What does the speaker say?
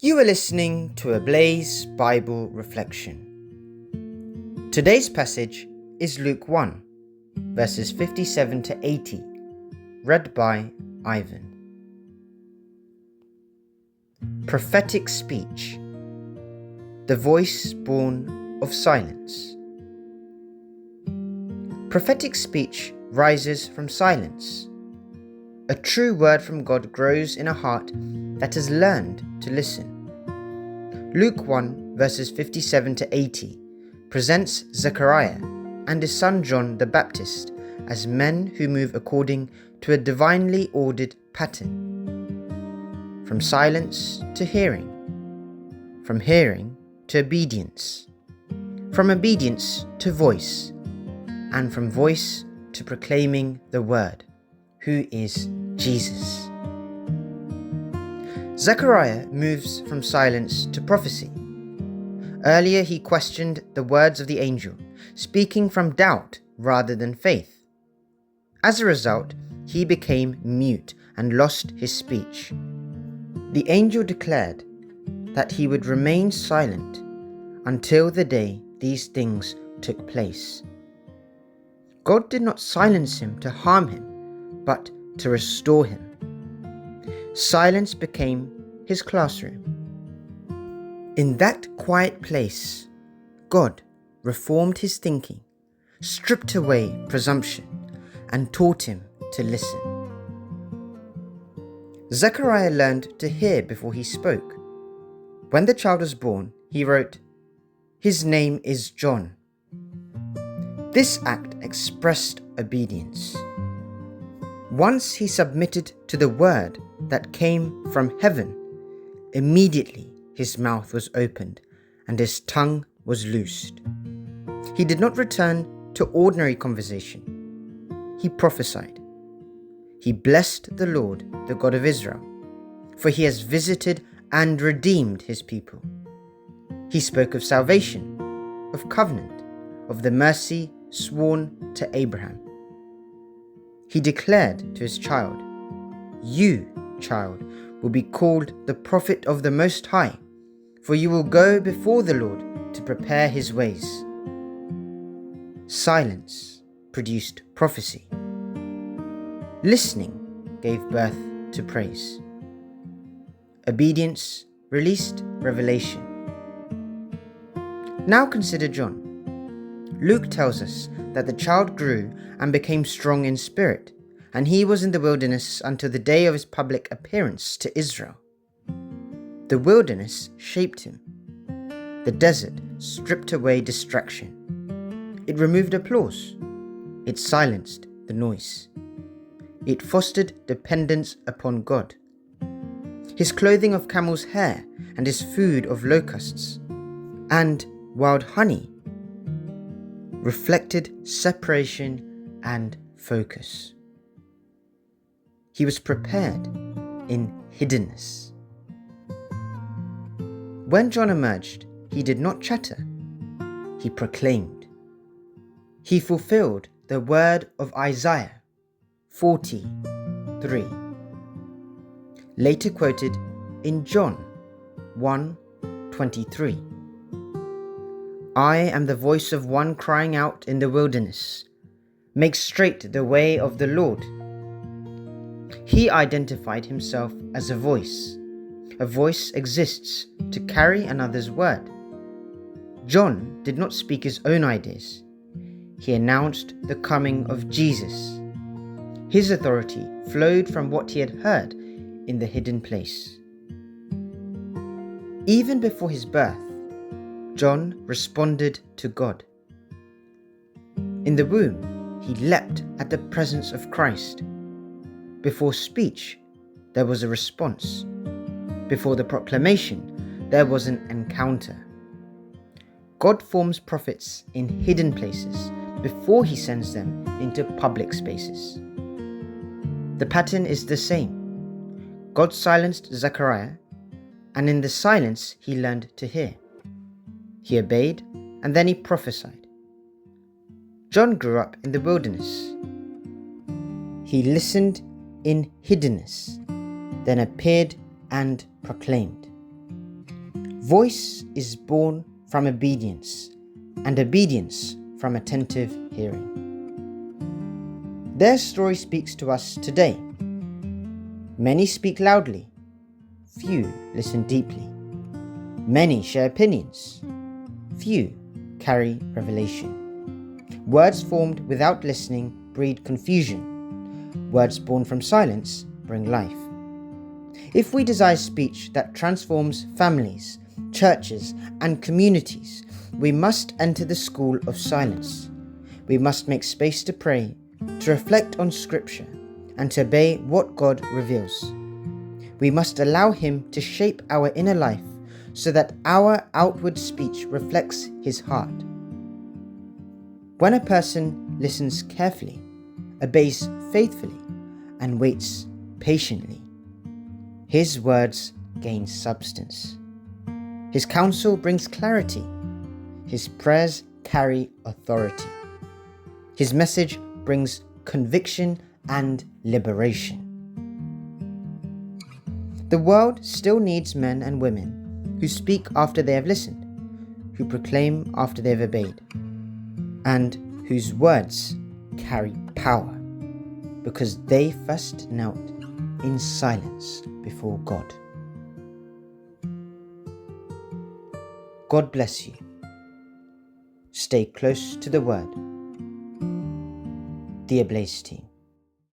You are listening to a Blaze Bible Reflection. Today's passage is Luke 1, verses 57 to 80, read by Ivan. Prophetic speech, the voice born of silence. Prophetic speech rises from silence. A true word from God grows in a heart that has learned to listen. Luke 1 verses 57 to 80 presents Zechariah and his son John the Baptist as men who move according to a divinely ordered pattern. From silence to hearing, from hearing to obedience, from obedience to voice, and from voice to proclaiming the word, who is Jesus. Zechariah moves from silence to prophecy. Earlier he questioned the words of the angel, speaking from doubt rather than faith. As a result, he became mute and lost his speech. The angel declared that he would remain silent until the day these things took place. God did not silence him to harm him, but to restore him. Silence became his classroom. In that quiet place, God reformed his thinking, stripped away presumption, and taught him to listen. Zechariah learned to hear before he spoke. When the child was born, he wrote, "His name is John." This act expressed obedience. Once he submitted to the word that came from heaven, immediately his mouth was opened and his tongue was loosed. He did not return to ordinary conversation. He prophesied. He blessed the Lord, the God of Israel, for he has visited and redeemed his people. He spoke of salvation, of covenant, of the mercy sworn to Abraham. He declared to his child, "You, child, will be called the prophet of the Most High, for you will go before the Lord to prepare his ways." Silence produced prophecy. Listening gave birth to praise. Obedience released revelation. Now consider John. Luke tells us that the child grew and became strong in spirit, and he was in the wilderness until the day of his public appearance to Israel. The wilderness shaped him. The desert stripped away distraction. It removed applause. It silenced the noise. It fostered dependence upon God. His clothing of camel's hair and his food of locusts and wild honey reflected separation and focus. He was prepared in hiddenness. When John emerged, he did not chatter. He proclaimed. He fulfilled the word of Isaiah 43, later quoted in John 1:23. "I am the voice of one crying out in the wilderness, make straight the way of the Lord." He identified himself as a voice. A voice exists to carry another's word. John did not speak his own ideas. He announced the coming of Jesus. His authority flowed from what he had heard in the hidden place. Even before his birth, John responded to God. In the womb, he leapt at the presence of Christ. Before speech, there was a response. Before the proclamation, there was an encounter. God forms prophets in hidden places before he sends them into public spaces. The pattern is the same. God silenced Zechariah, and in the silence he learned to hear. He obeyed, and then he prophesied. John grew up in the wilderness. He listened in hiddenness, then appeared and proclaimed. Voice is born from obedience, and obedience from attentive hearing. Their story speaks to us today. Many speak loudly, few listen deeply. Many share opinions, few carry revelation. Words formed without listening breed confusion. Words born from silence bring life. If we desire speech that transforms families, churches, and communities, we must enter the school of silence. We must make space to pray, to reflect on Scripture, and to obey what God reveals. We must allow Him to shape our inner life so that our outward speech reflects His heart. When a person listens carefully, obeys faithfully, and waits patiently, his words gain substance. His counsel brings clarity. His prayers carry authority. His message brings conviction and liberation. The world still needs men and women who speak after they have listened, who proclaim after they have obeyed, and whose words carry power because they first knelt in silence before God. God bless you. Stay close to the Word. The Ablaze Team.